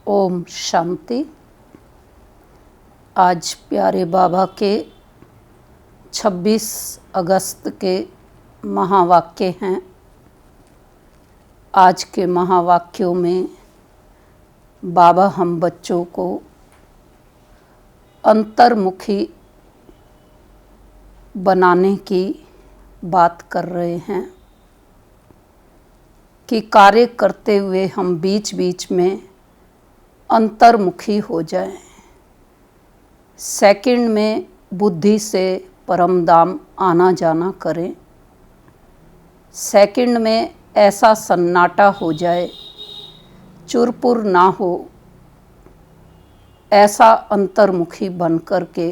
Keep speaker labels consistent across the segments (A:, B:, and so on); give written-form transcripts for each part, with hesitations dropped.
A: ओम शांति। आज प्यारे बाबा के 26 अगस्त के महावाक्य हैं। आज के महावाक्यों में बाबा हम बच्चों को अंतर्मुखी बनाने की बात कर रहे हैं कि कार्य करते हुए हम बीच बीच में अंतर्मुखी हो जाएं। सेकंड में बुद्धि से परम धाम आना जाना करें। सेकंड में ऐसा सन्नाटा हो जाए, चुरपुर ना हो, ऐसा अंतर्मुखी बन कर के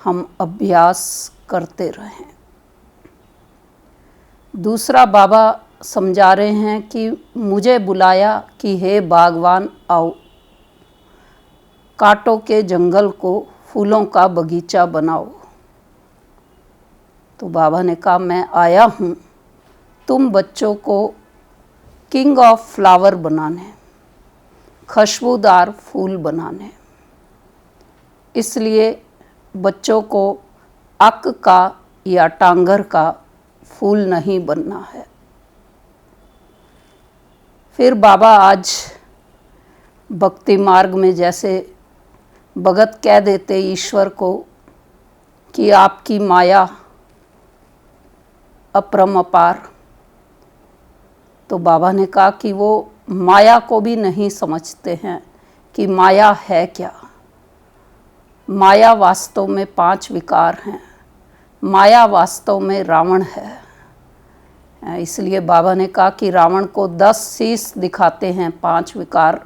A: हम अभ्यास करते रहें। दूसरा बाबा समझा रहे हैं कि मुझे बुलाया कि हे बागवान आओ, कांटों के जंगल को फूलों का बगीचा बनाओ। तो बाबा ने कहा मैं आया हूँ तुम बच्चों को किंग ऑफ फ्लावर बनाने, खुशबूदार फूल बनाने। इसलिए बच्चों को अक का या टांगर का फूल नहीं बनना है। फिर बाबा आज भक्ति मार्ग में जैसे भगत कह देते ईश्वर को कि आपकी माया अपरम अपार, तो बाबा ने कहा कि वो माया को भी नहीं समझते हैं कि माया है क्या। माया वास्तव में 5 विकार हैं। माया वास्तव में रावण है। इसलिए बाबा ने कहा कि रावण को 10 शीश दिखाते हैं, 5 विकार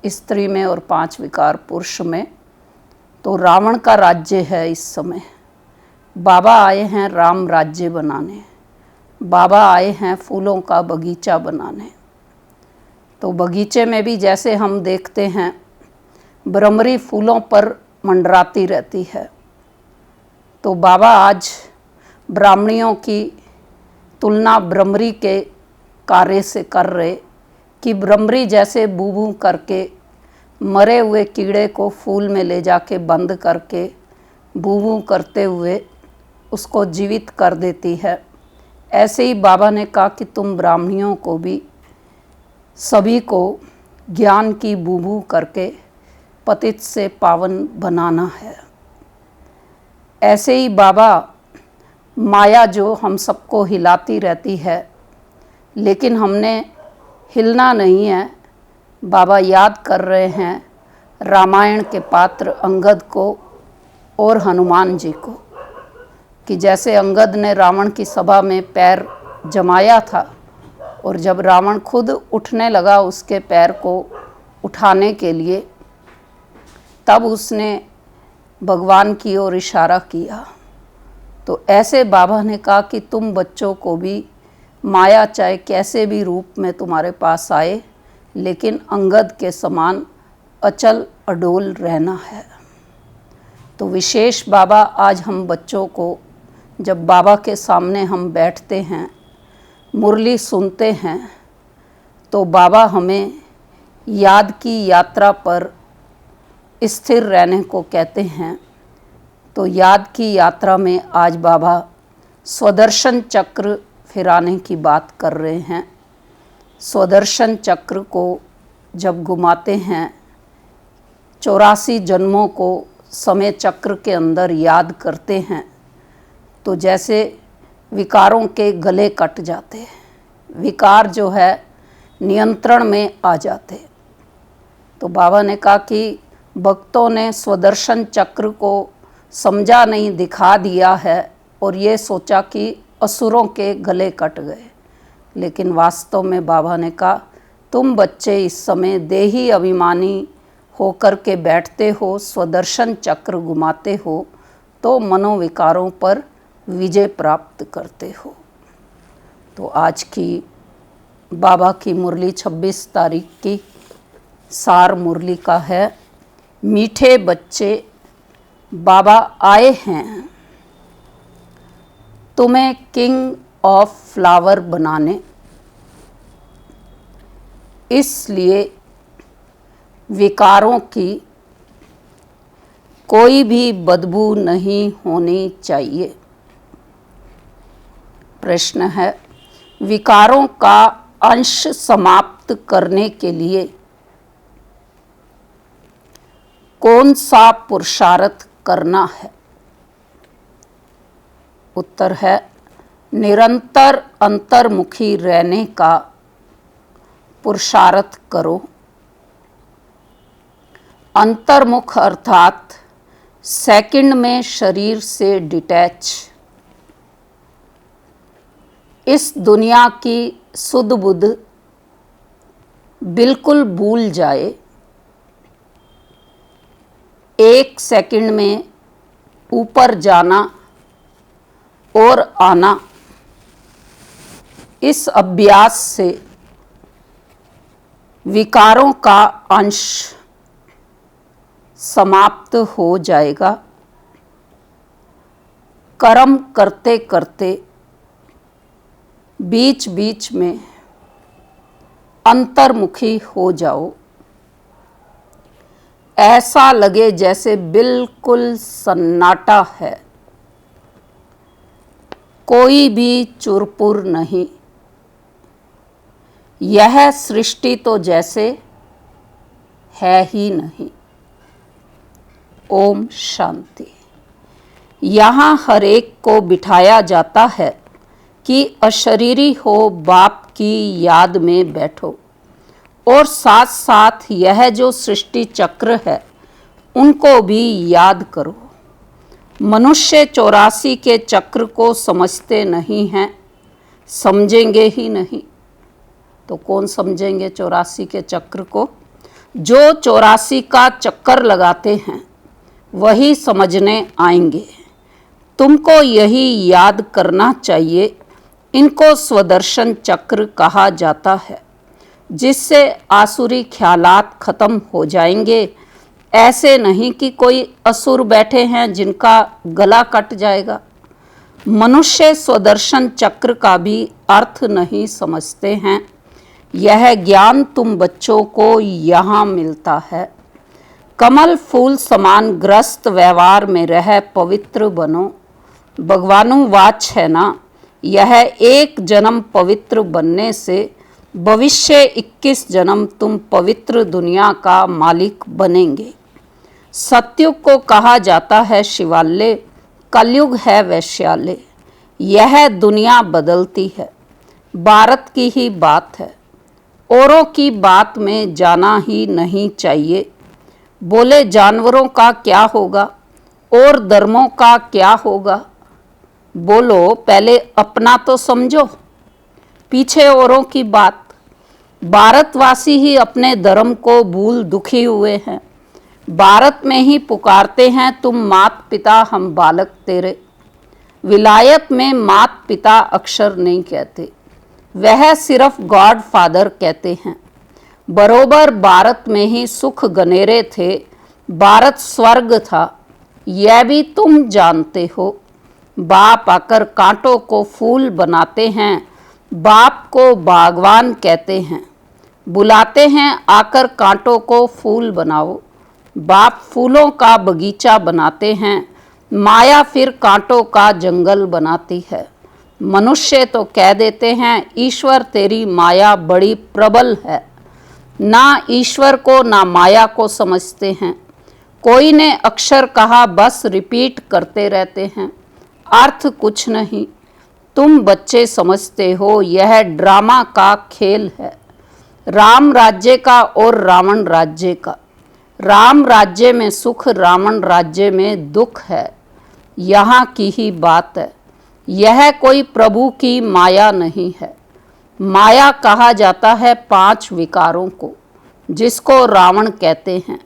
A: स्त्री में और 5 विकार पुरुष में। तो रावण का राज्य है इस समय। बाबा आए हैं राम राज्य बनाने। बाबा आए हैं फूलों का बगीचा बनाने। तो बगीचे में भी जैसे हम देखते हैं भ्रमरी फूलों पर मंडराती रहती है। तो बाबा आज ब्राह्मणियों की तुलना भ्रमरी के कार्य से कर रहे कि भ्रमरी जैसे बू बू करके मरे हुए कीड़े को फूल में ले जाके बंद करके बू बू करते हुए उसको जीवित कर देती है। ऐसे ही बाबा ने कहा कि तुम ब्राह्मणियों को भी सभी को ज्ञान की बू बू करके पतित से पावन बनाना है। ऐसे ही बाबा माया जो हम सबको हिलाती रहती है, लेकिन हमने हिलना नहीं है। बाबा याद कर रहे हैं रामायण के पात्र अंगद को और हनुमान जी को कि जैसे अंगद ने रावण की सभा में पैर जमाया था और जब रावण खुद उठने लगा उसके पैर को उठाने के लिए, तब उसने भगवान की ओर इशारा किया। तो ऐसे बाबा ने कहा कि तुम बच्चों को भी माया चाहे कैसे भी रूप में तुम्हारे पास आए, लेकिन अंगद के समान अचल अडोल रहना है। तो विशेष बाबा आज हम बच्चों को जब बाबा के सामने हम बैठते हैं, मुरली सुनते हैं, तो बाबा हमें याद की यात्रा पर स्थिर रहने को कहते हैं। तो याद की यात्रा में आज बाबा स्वदर्शन चक्र फिराने की बात कर रहे हैं। स्वदर्शन चक्र को जब घुमाते हैं, 84 जन्मों को समय चक्र के अंदर याद करते हैं, तो जैसे विकारों के गले कट जाते हैं, विकार जो है नियंत्रण में आ जाते। तो बाबा ने कहा कि भक्तों ने स्वदर्शन चक्र को समझा नहीं, दिखा दिया है और ये सोचा कि असुरों के गले कट गए। लेकिन वास्तव में बाबा ने कहा तुम बच्चे इस समय देही अभिमानी होकर के बैठते हो, स्वदर्शन चक्र घुमाते हो, तो मनोविकारों पर विजय प्राप्त करते हो। तो आज की बाबा की मुरली 26 तारीख की सार मुरली का है, मीठे बच्चे बाबा आए हैं तुम्हें किंग ऑफ फ्लावर बनाने। इसलिए विकारों की कोई भी बदबू नहीं होनी चाहिए। प्रश्न है, विकारों का अंश समाप्त करने के लिए कौन सा पुरुषार्थ करना है? उत्तर है, निरंतर अंतर्मुखी रहने का पुरुषार्थ करो। अंतर्मुख अर्थात सेकंड में शरीर से डिटैच, इस दुनिया की सुध बुध बिल्कुल भूल जाए, एक सेकंड में ऊपर जाना और आना, इस अभ्यास से विकारों का अंश समाप्त हो जाएगा। कर्म करते करते बीच बीच में अंतर्मुखी हो जाओ, ऐसा लगे जैसे बिल्कुल सन्नाटा है, कोई भी चुरपुर नहीं। यह सृष्टि तो जैसे है ही नहीं। ओम शांति। यहाँ हर एक को बिठाया जाता है कि अशरीरी हो, बाप की याद में बैठो और साथ साथ यह जो सृष्टि चक्र है उनको भी याद करो। मनुष्य 84 के चक्र को समझते नहीं हैं, समझेंगे ही नहीं। तो कौन समझेंगे 84 के चक्र को? जो 84 का चक्कर लगाते हैं वही समझने आएंगे। तुमको यही याद करना चाहिए। इनको स्वदर्शन चक्र कहा जाता है, जिससे आसुरी ख्यालात खत्म हो जाएंगे। ऐसे नहीं कि कोई असुर बैठे हैं जिनका गला कट जाएगा। मनुष्य स्वदर्शन चक्र का भी अर्थ नहीं समझते हैं। यह ज्ञान तुम बच्चों को यहाँ मिलता है। कमल फूल समान ग्रस्त व्यवहार में रह पवित्र बनो। भगवानुवाच है ना, यह एक जन्म पवित्र बनने से भविष्य 21 जन्म तुम पवित्र दुनिया का मालिक बनेंगे। सत्युग को कहा जाता है शिवालय, कलयुग है वैश्यालय। यह दुनिया बदलती है, भारत की ही बात है, औरों की बात में जाना ही नहीं चाहिए। बोले जानवरों का क्या होगा और धर्मों का क्या होगा? बोलो पहले अपना तो समझो, पीछे औरों की बात। भारतवासी ही अपने धर्म को भूल दुखी हुए हैं। भारत में ही पुकारते हैं तुम मात पिता हम बालक तेरे। विलायत में मात पिता अक्षर नहीं कहते, वह सिर्फ गॉड फादर कहते हैं। बरोबर भारत में ही सुख गनेरे थे, भारत स्वर्ग था, यह भी तुम जानते हो। बाप आकर कांटों को फूल बनाते हैं, बाप को बागवान कहते हैं। बुलाते हैं आकर कांटों को फूल बनाओ। बाप फूलों का बगीचा बनाते हैं, माया फिर कांटों का जंगल बनाती है। मनुष्य तो कह देते हैं ईश्वर तेरी माया बड़ी प्रबल है। ना ईश्वर को ना माया को समझते हैं। कोई ने अक्षर कहा बस रिपीट करते रहते हैं, अर्थ कुछ नहीं। तुम बच्चे समझते हो यह ड्रामा का खेल है, राम राज्य का और रावण राज्य का। राम राज्य में सुख, रावण राज्य में दुख है, यहाँ की ही बात है। यह कोई प्रभु की माया नहीं है। माया कहा जाता है 5 विकारों को, जिसको रावण कहते हैं।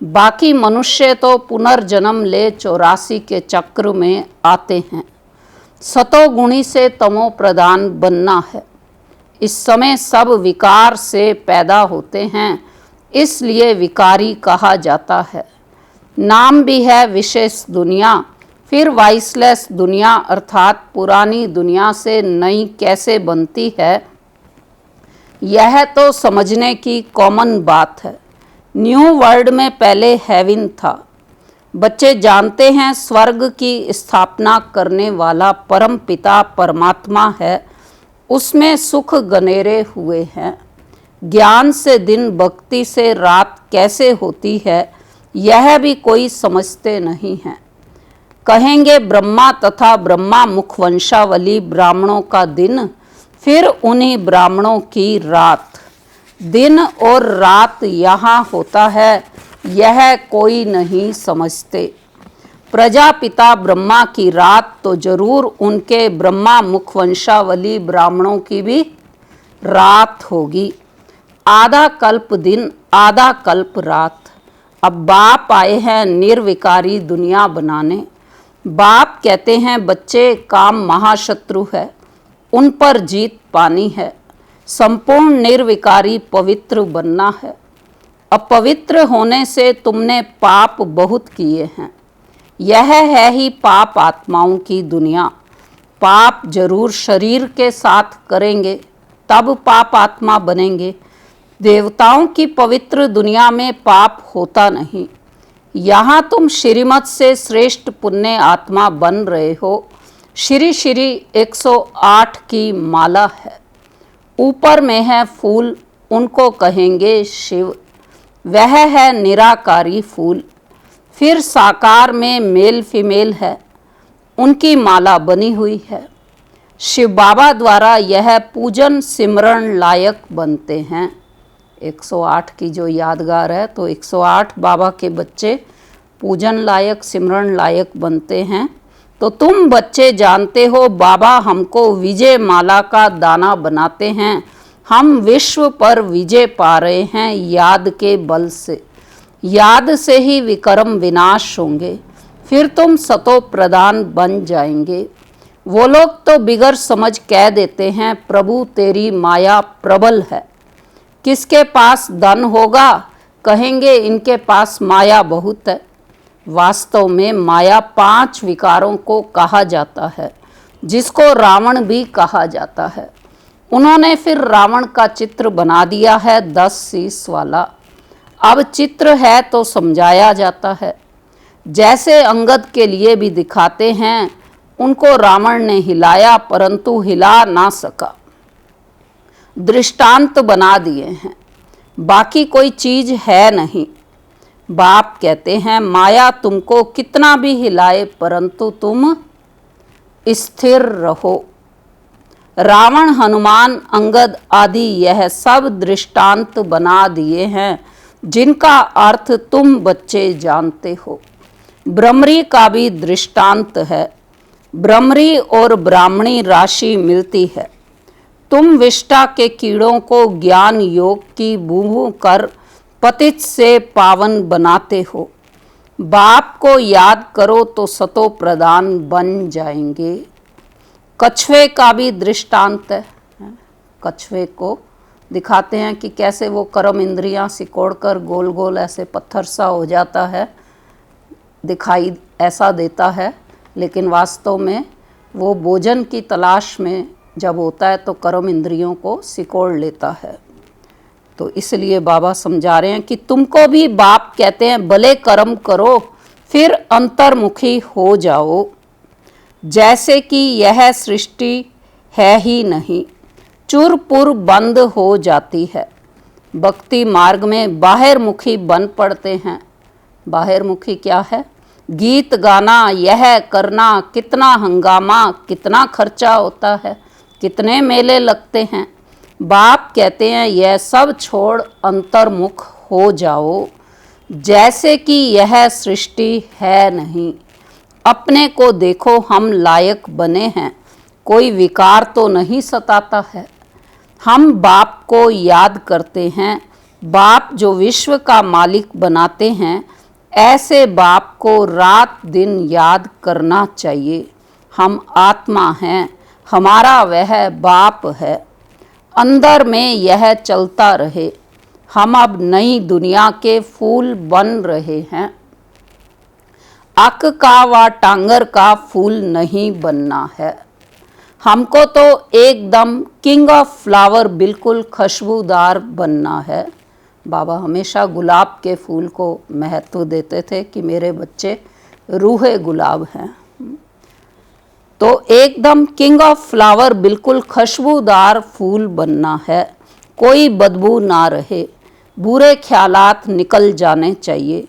A: बाकी मनुष्य तो पुनर्जन्म ले 84 के चक्र में आते हैं। सतोगुणी से तमो प्रधान बनना है। इस समय सब विकार से पैदा होते हैं, इसलिए विकारी कहा जाता है। नाम भी है विशेष दुनिया, फिर वाइसलेस दुनिया अर्थात पुरानी दुनिया से नई कैसे बनती है, यह तो समझने की कॉमन बात है। न्यू वर्ल्ड में पहले हेवन था। बच्चे जानते हैं स्वर्ग की स्थापना करने वाला परम पिता परमात्मा है, उसमें सुख गनेरे हुए हैं। ज्ञान से दिन, भक्ति से रात कैसे होती है यह भी कोई समझते नहीं है। कहेंगे ब्रह्मा तथा ब्रह्मा मुखवंशावली ब्राह्मणों का दिन, फिर उन्हीं ब्राह्मणों की रात। दिन और रात यहाँ होता है यह कोई नहीं समझते। प्रजापिता ब्रह्मा की रात तो जरूर उनके ब्रह्मा मुखवंशावली ब्राह्मणों की भी रात होगी। आधा कल्प दिन, आधा कल्प रात। अब बाप आए हैं निर्विकारी दुनिया बनाने। बाप कहते हैं बच्चे काम महाशत्रु है, उन पर जीत पानी है। संपूर्ण निर्विकारी पवित्र बनना है। अपवित्र होने से तुमने पाप बहुत किए हैं। यह है ही पाप आत्माओं की दुनिया। पाप जरूर शरीर के साथ करेंगे तब पाप आत्मा बनेंगे। देवताओं की पवित्र दुनिया में पाप होता नहीं। यहाँ तुम श्रीमत से श्रेष्ठ पुण्य आत्मा बन रहे हो। श्री श्री 108 की माला है। ऊपर में है फूल, उनको कहेंगे शिव। वह है निराकारी फूल। फिर साकार में मेल फीमेल है, उनकी माला बनी हुई है। शिव बाबा द्वारा यह पूजन सिमरण लायक बनते हैं। 108 की जो यादगार है, तो 108 बाबा के बच्चे पूजन लायक सिमरण लायक बनते हैं। तो तुम बच्चे जानते हो बाबा हमको विजय माला का दाना बनाते हैं। हम विश्व पर विजय पा रहे हैं याद के बल से। याद से ही विक्रम विनाश होंगे, फिर तुम सतो प्रधान बन जाएंगे। वो लोग तो बिगर समझ कह देते हैं प्रभु तेरी माया प्रबल है। किसके पास धन होगा कहेंगे इनके पास माया बहुत है। वास्तव में माया 5 विकारों को कहा जाता है, जिसको रावण भी कहा जाता है। उन्होंने फिर रावण का चित्र बना दिया है 10 शीश वाला। अब चित्र है तो समझाया जाता है। जैसे अंगद के लिए भी दिखाते हैं, उनको रावण ने हिलाया परंतु हिला ना सका। दृष्टांत बना दिए हैं, बाकी कोई चीज है नहीं। बाप कहते हैं माया तुमको कितना भी हिलाए परंतु तुम स्थिर रहो। रावण, हनुमान, अंगद आदि यह सब दृष्टांत बना दिए हैं, जिनका अर्थ तुम बच्चे जानते हो। ब्रह्मरी का भी दृष्टांत है। ब्रह्मरी और ब्राह्मणी राशि मिलती है। तुम विष्टा के कीड़ों को ज्ञान योग की बूंद कर पतित से पावन बनाते हो। बाप को याद करो तो सतो प्रधान बन जाएंगे। कछुए का भी दृष्टांत है। कछुए को दिखाते हैं कि कैसे वो कर्म इंद्रियां सिकोड़कर गोल गोल ऐसे पत्थर सा हो जाता है, दिखाई ऐसा देता है, लेकिन वास्तव में वो भोजन की तलाश में जब होता है तो कर्म इंद्रियों को सिकोड़ लेता है। तो इसलिए बाबा समझा रहे हैं कि तुमको भी बाप कहते हैं भले कर्म करो फिर अंतर्मुखी हो जाओ। जैसे कि यह सृष्टि है ही नहीं, चुरपुर बंद हो जाती है। भक्ति मार्ग में बाहिरमुखी बन पड़ते हैं। बाहिरमुखी क्या है? गीत गाना, यह करना, कितना हंगामा, कितना खर्चा होता है, कितने मेले लगते हैं। बाप कहते हैं यह सब छोड़ अंतर्मुख हो जाओ। जैसे कि यह सृष्टि है नहीं। अपने को देखो, हम लायक बने हैं, कोई विकार तो नहीं सताता है। हम बाप को याद करते हैं। बाप जो विश्व का मालिक बनाते हैं, ऐसे बाप को रात दिन याद करना चाहिए। हम आत्मा हैं, हमारा वह बाप है। अंदर में यह चलता रहे। हम अब नई दुनिया के फूल बन रहे हैं। अक का व टांगर का फूल नहीं बनना है। हमको तो एकदम किंग ऑफ फ्लावर, बिल्कुल खुशबूदार बनना है। बाबा हमेशा गुलाब के फूल को महत्व देते थे कि मेरे बच्चे रूहे गुलाब हैं। तो एकदम किंग ऑफ फ्लावर, बिल्कुल खुशबूदार फूल बनना है, कोई बदबू ना रहे, बुरे ख्यालात निकल जाने चाहिए।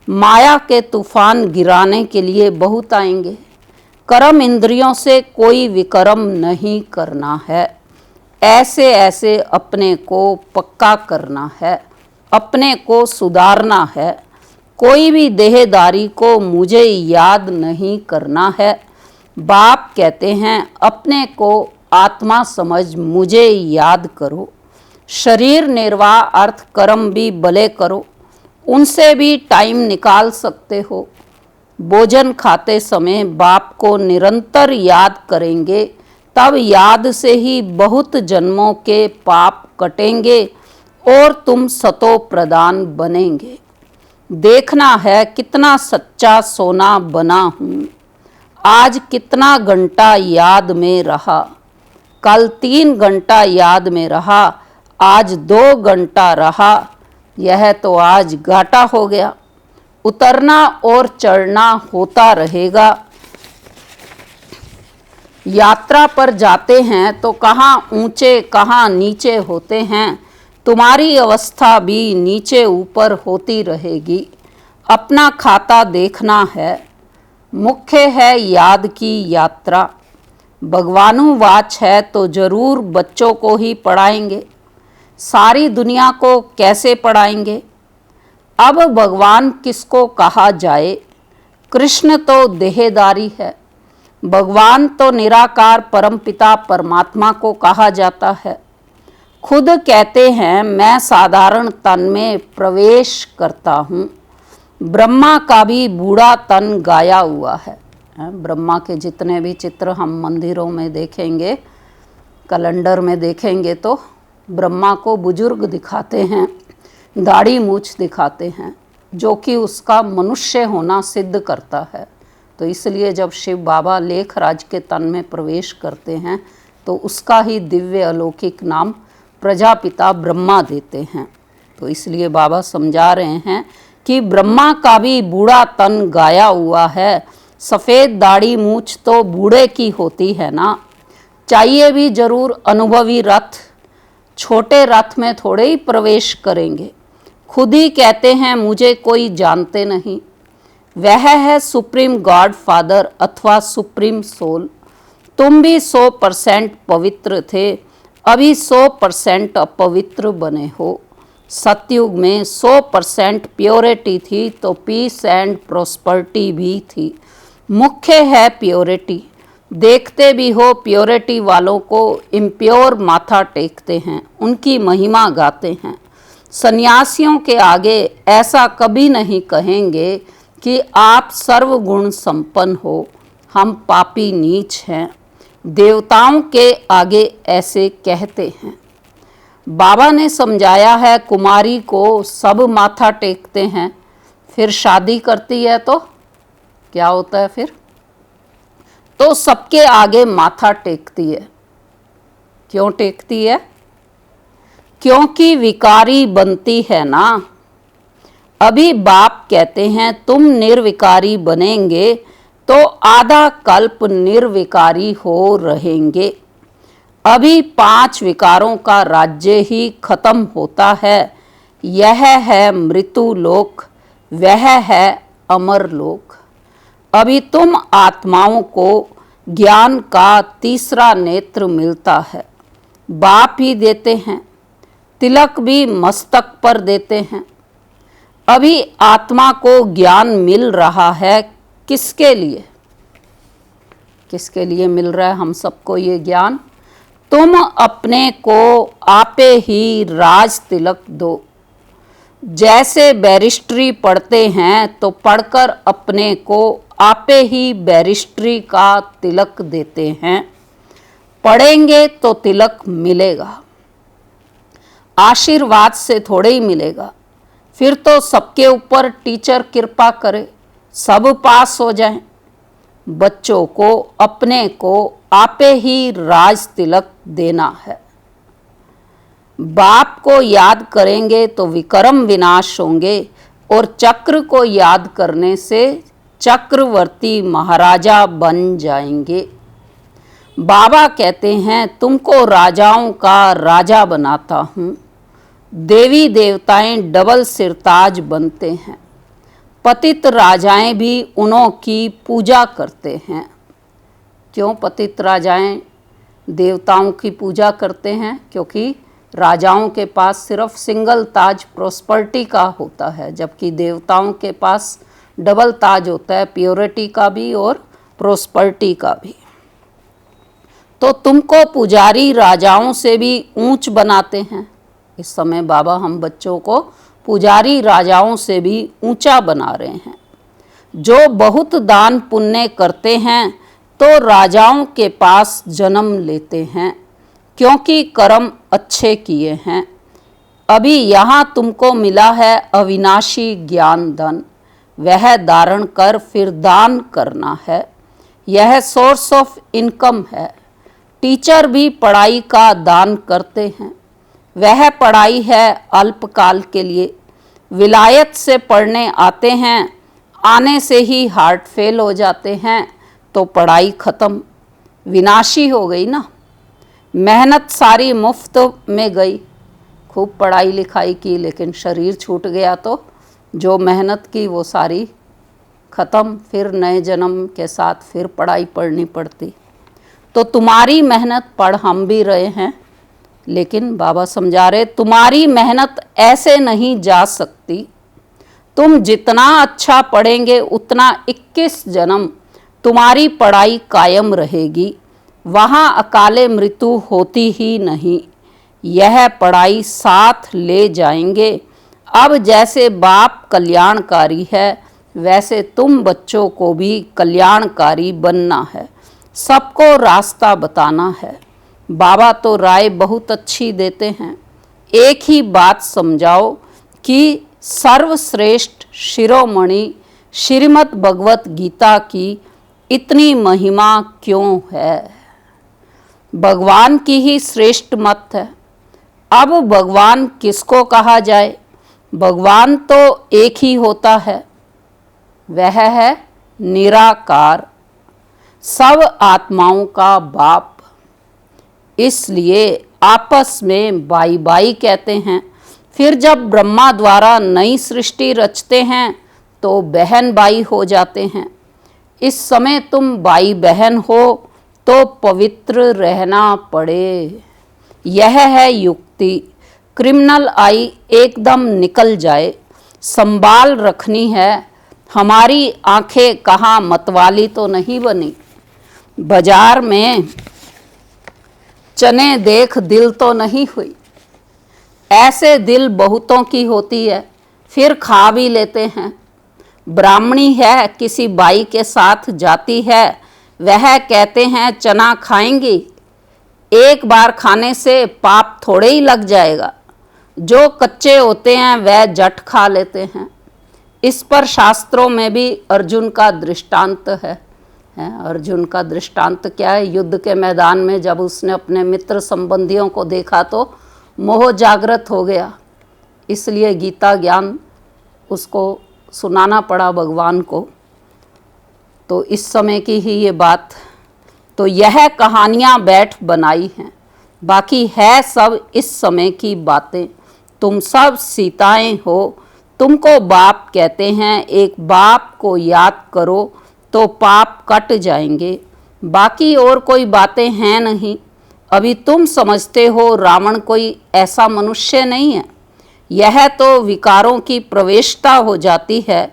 A: माया के तूफान गिराने के लिए बहुत आएंगे। कर्म इंद्रियों से कोई विकर्म नहीं करना है। ऐसे ऐसे अपने को पक्का करना है, अपने को सुधारना है। कोई भी देहदारी को मुझे याद नहीं करना है। बाप कहते हैं अपने को आत्मा समझ मुझे याद करो। शरीर निर्वाह अर्थ कर्म भी भले करो, उनसे भी टाइम निकाल सकते हो। भोजन खाते समय बाप को निरंतर याद करेंगे, तब याद से ही बहुत जन्मों के पाप कटेंगे और तुम सतो प्रधान बनेंगे। देखना है कितना सच्चा सोना बना हूँ। आज कितना घंटा याद में रहा, कल 3 घंटा याद में रहा, आज 2 घंटा रहा, यह तो आज घाटा हो गया। उतरना और चढ़ना होता रहेगा। यात्रा पर जाते हैं तो कहाँ ऊंचे कहाँ नीचे होते हैं, तुम्हारी अवस्था भी नीचे ऊपर होती रहेगी। अपना खाता देखना है, मुख्य है याद की यात्रा। भगवानुवाच है तो जरूर बच्चों को ही पढ़ाएंगे, सारी दुनिया को कैसे पढ़ाएंगे। अब भगवान किसको कहा जाए, कृष्ण तो देहदारी है, भगवान तो निराकार परमपिता परमात्मा को कहा जाता है। खुद कहते हैं मैं साधारण तन में प्रवेश करता हूँ। ब्रह्मा का भी बूढ़ा तन गाया हुआ है। ब्रह्मा के जितने भी चित्र हम मंदिरों में देखेंगे, कैलेंडर में देखेंगे तो ब्रह्मा को बुजुर्ग दिखाते हैं, दाढ़ी मूछ दिखाते हैं, जो कि उसका मनुष्य होना सिद्ध करता है। तो इसलिए जब शिव बाबा लेखराज के तन में प्रवेश करते हैं तो उसका ही दिव्य अलौकिक नाम प्रजापिता ब्रह्मा देते हैं। तो इसलिए बाबा समझा रहे हैं कि ब्रह्मा का भी बूढ़ा तन गाया हुआ है। सफ़ेद दाढ़ी मूछ तो बूढ़े की होती है ना, चाहिए भी जरूर अनुभवी रथ। छोटे रथ में थोड़े ही प्रवेश करेंगे। खुद ही कहते हैं मुझे कोई जानते नहीं। वह है सुप्रीम गॉड फादर अथवा सुप्रीम सोल। तुम भी 100% पवित्र थे, अभी 100% अपवित्र बने हो। सतयुग में 100% प्योरिटी थी तो पीस एंड प्रॉस्पर्टी भी थी। मुख्य है प्योरिटी। देखते भी हो प्योरिटी वालों को इम्प्योर माथा टेकते हैं, उनकी महिमा गाते हैं। सन्यासियों के आगे ऐसा कभी नहीं कहेंगे कि आप सर्वगुण संपन्न हो, हम पापी नीच हैं। देवताओं के आगे ऐसे कहते हैं। बाबा ने समझाया है कुमारी को सब माथा टेकते हैं, फिर शादी करती है तो क्या होता है फिर? तो सबके आगे माथा टेकती है। क्यों टेकती है? क्योंकि विकारी बनती है ना। अभी बाप कहते हैं तुम निर्विकारी बनेंगे तो आधा कल्प निर्विकारी हो रहेंगे। अभी 5 विकारों का राज्य ही खत्म होता है। यह है मृत्यु लोक, वह है अमर लोक। अभी तुम आत्माओं को ज्ञान का तीसरा नेत्र मिलता है। बाप ही देते हैं, तिलक भी मस्तक पर देते हैं। अभी आत्मा को ज्ञान मिल रहा है, किसके लिए? किसके लिए मिल रहा है हम सबको ये ज्ञान? तुम अपने को आपे ही राज तिलक दो। जैसे बैरिस्ट्री पढ़ते हैं तो पढ़कर अपने को आपे ही बैरिस्ट्री का तिलक देते हैं। पढ़ेंगे तो तिलक मिलेगा, आशीर्वाद से थोड़े ही मिलेगा। फिर तो सबके ऊपर टीचर कृपा करे, सब पास हो जाएं। बच्चों को अपने को आपे ही राज तिलक देना है। बाप को याद करेंगे तो विक्रम विनाश होंगे और चक्र को याद करने से चक्रवर्ती महाराजा बन जाएंगे। बाबा कहते हैं तुमको राजाओं का राजा बनाता हूँ। देवी देवताएं डबल सिरताज बनते हैं। पतित राजाएं भी उन्हों की पूजा करते हैं। क्यों पतित राजाएं देवताओं की पूजा करते हैं? क्योंकि राजाओं के पास सिर्फ सिंगल ताज प्रॉस्पर्टी का होता है, जबकि देवताओं के पास डबल ताज होता है, प्योरिटी का भी और प्रॉस्पर्टी का भी। तो तुमको पुजारी राजाओं से भी ऊंच बनाते हैं। इस समय बाबा हम बच्चों को पुजारी राजाओं से भी ऊंचा बना रहे हैं। जो बहुत दान पुण्य करते हैं तो राजाओं के पास जन्म लेते हैं, क्योंकि कर्म अच्छे किए हैं। अभी यहाँ तुमको मिला है अविनाशी ज्ञान धन, वह धारण कर फिर दान करना है। यह सोर्स ऑफ इनकम है। टीचर भी पढ़ाई का दान करते हैं। वह पढ़ाई है अल्पकाल के लिए। विलायत से पढ़ने आते हैं, आने से ही हार्ट फेल हो जाते हैं तो पढ़ाई ख़त्म, विनाशी हो गई ना। मेहनत सारी मुफ्त में गई। खूब पढ़ाई लिखाई की लेकिन शरीर छूट गया तो जो मेहनत की वो सारी ख़त्म। फिर नए जन्म के साथ फिर पढ़ाई पढ़नी पड़ती। तो तुम्हारी मेहनत पढ़ हम भी रहे हैं, लेकिन बाबा समझा रहे तुम्हारी मेहनत ऐसे नहीं जा सकती। तुम जितना अच्छा पढ़ेंगे उतना 21 जन्म तुम्हारी पढ़ाई कायम रहेगी। वहाँ अकाले मृत्यु होती ही नहीं। यह पढ़ाई साथ ले जाएंगे। अब जैसे बाप कल्याणकारी है वैसे तुम बच्चों को भी कल्याणकारी बनना है, सबको रास्ता बताना है। बाबा तो राय बहुत अच्छी देते हैं। एक ही बात समझाओ कि सर्वश्रेष्ठ शिरोमणि श्रीमद् भगवत गीता की इतनी महिमा क्यों है? भगवान की ही श्रेष्ठ मत है। अब भगवान किसको कहा जाए? भगवान तो एक ही होता है, वह है निराकार, सब आत्माओं का बाप। इसलिए आपस में बाई बाई कहते हैं। फिर जब ब्रह्मा द्वारा नई सृष्टि रचते हैं तो बहन भाई हो जाते हैं। इस समय तुम भाई बहन हो तो पवित्र रहना पड़े। यह है युक्ति। क्रिमिनल आई एकदम निकल जाए, संभाल रखनी है। हमारी आंखें कहाँ मतवाली तो नहीं बनी। बाजार में चने देख दिल तो नहीं हुई। ऐसे दिल बहुतों की होती है, फिर खा भी लेते हैं। ब्राह्मणी है, किसी बाई के साथ जाती है, वह कहते हैं चना खाएंगी। एक बार खाने से पाप थोड़े ही लग जाएगा। जो कच्चे होते हैं वह जट खा लेते हैं। इस पर शास्त्रों में भी अर्जुन का दृष्टांत है। अर्जुन का दृष्टांत क्या है? युद्ध के मैदान में जब उसने अपने मित्र संबंधियों को देखा तो मोह जागृत हो गया, इसलिए गीता ज्ञान उसको सुनाना पड़ा भगवान को। तो इस समय की ही ये बात। तो यह कहानियाँ बैठ बनाई हैं, बाकी है सब इस समय की बातें। तुम सब सीताएं हो, तुमको बाप कहते हैं। एक बाप को याद करो तो पाप कट जाएंगे। बाकी और कोई बातें हैं नहीं। अभी तुम समझते हो रावण कोई ऐसा मनुष्य नहीं है। यह तो विकारों की प्रवेशता हो जाती है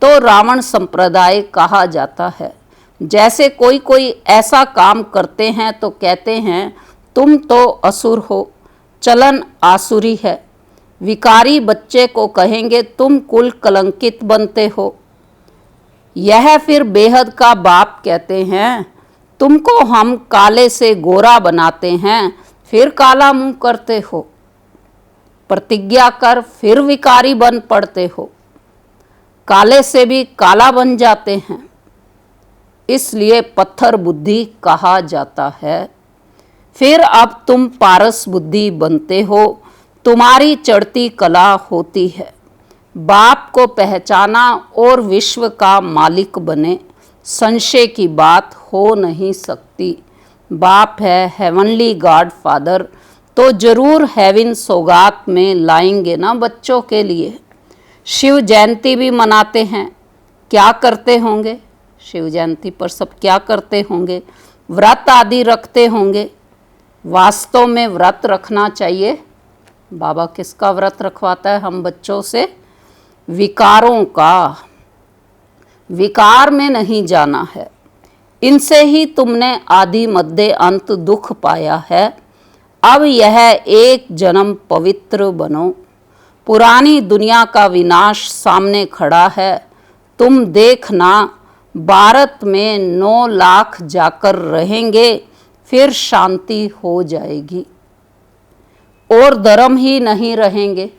A: तो रावण संप्रदाय कहा जाता है। जैसे कोई कोई ऐसा काम करते हैं तो कहते हैं तुम तो असुर हो, चलन आसुरी है। विकारी बच्चे को कहेंगे तुम कुल कलंकित बनते हो। यह फिर बेहद का बाप कहते हैं तुमको हम काले से गोरा बनाते हैं, फिर काला मुंह करते हो। प्रतिज्ञा कर फिर विकारी बन पड़ते हो। काले से भी काला बन जाते हैं, इसलिए पत्थर बुद्धि कहा जाता है। फिर अब तुम पारस बुद्धि बनते हो तुम्हारी चढ़ती कला होती है। बाप को पहचाना और विश्व का मालिक बने, संशय की बात हो नहीं सकती। बाप है हेवनली गॉड फादर, तो जरूर हेवन सौगात में लाएंगे ना बच्चों के लिए। शिव जयंती भी मनाते हैं, क्या करते होंगे? शिव जयंती पर सब क्या करते होंगे? व्रत आदि रखते होंगे। वास्तव में व्रत रखना चाहिए। बाबा किसका व्रत रखवाता है हम बच्चों से? विकारों का। विकार में नहीं जाना है। इनसे ही तुमने आदि मध्य अंत दुख पाया है। अब यह एक जन्म पवित्र बनो। पुरानी दुनिया का विनाश सामने खड़ा है। तुम देखना, भारत में 9 लाख जाकर रहेंगे, फिर शांति हो जाएगी। और धर्म ही नहीं रहेंगे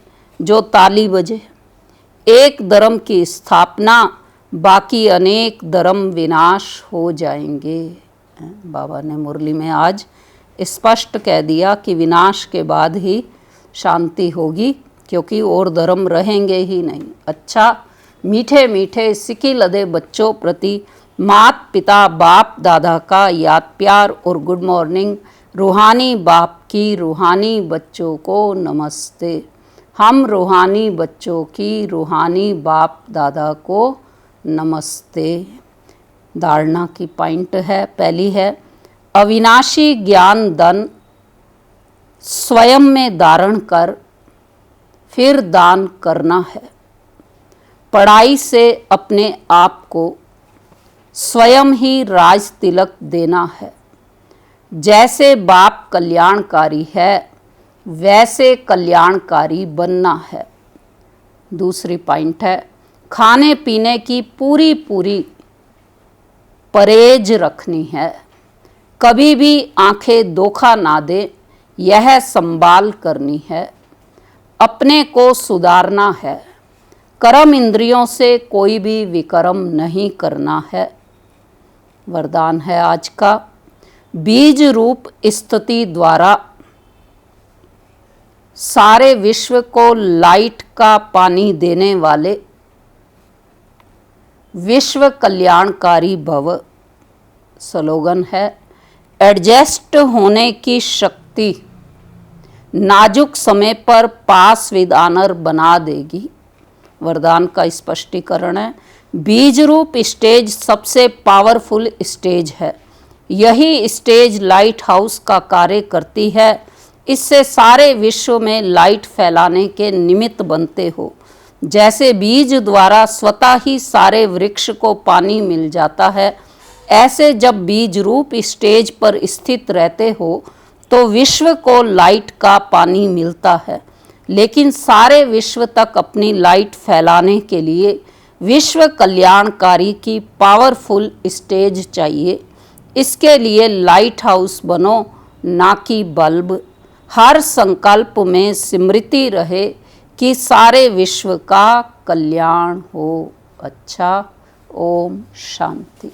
A: जो ताली बजे। एक धर्म की स्थापना, बाकी अनेक धर्म विनाश हो जाएंगे। बाबा ने मुरली में आज स्पष्ट कह दिया कि विनाश के बाद ही शांति होगी, क्योंकि और धर्म रहेंगे ही नहीं। अच्छा, मीठे मीठे सिकी लदे बच्चों प्रति मात पिता बाप दादा का याद प्यार और गुड मॉर्निंग। रूहानी बाप की रूहानी बच्चों को नमस्ते। हम रूहानी बच्चों की रूहानी बाप दादा को नमस्ते। धारणा की पॉइंट है, पहली है, अविनाशी ज्ञान धन स्वयं में धारण कर फिर दान करना है। पढ़ाई से अपने आप को स्वयं ही राज तिलक देना है। जैसे बाप कल्याणकारी है, वैसे कल्याणकारी बनना है। दूसरी पॉइंट है, खाने पीने की पूरी परहेज रखनी है। कभी भी आंखें धोखा ना दे, यह संभाल करनी है। अपने को सुधारना है। कर्म इंद्रियों से कोई भी विकर्म नहीं करना है। वरदान है आज का, बीज रूप स्थिति द्वारा सारे विश्व को लाइट का पानी देने वाले विश्व कल्याणकारी भव। स्लोगन है, एडजस्ट होने की शक्ति नाजुक समय पर पास विद ऑनर बना देगी। वरदान का स्पष्टीकरण है, बीज रूप स्टेज सबसे पावरफुल स्टेज है। यही स्टेज लाइट हाउस का कार्य करती है। इससे सारे विश्व में लाइट फैलाने के निमित्त बनते हो। जैसे बीज द्वारा स्वतः ही सारे वृक्ष को पानी मिल जाता है, ऐसे जब बीज रूप स्टेज पर स्थित रहते हो तो विश्व को लाइट का पानी मिलता है। लेकिन सारे विश्व तक अपनी लाइट फैलाने के लिए विश्व कल्याणकारी की पावरफुल स्टेज चाहिए। इसके लिए लाइट हाउस बनो, ना कि बल्ब। हर संकल्प में स्मृति रहे कि सारे विश्व का कल्याण हो। अच्छा, ओम शांति।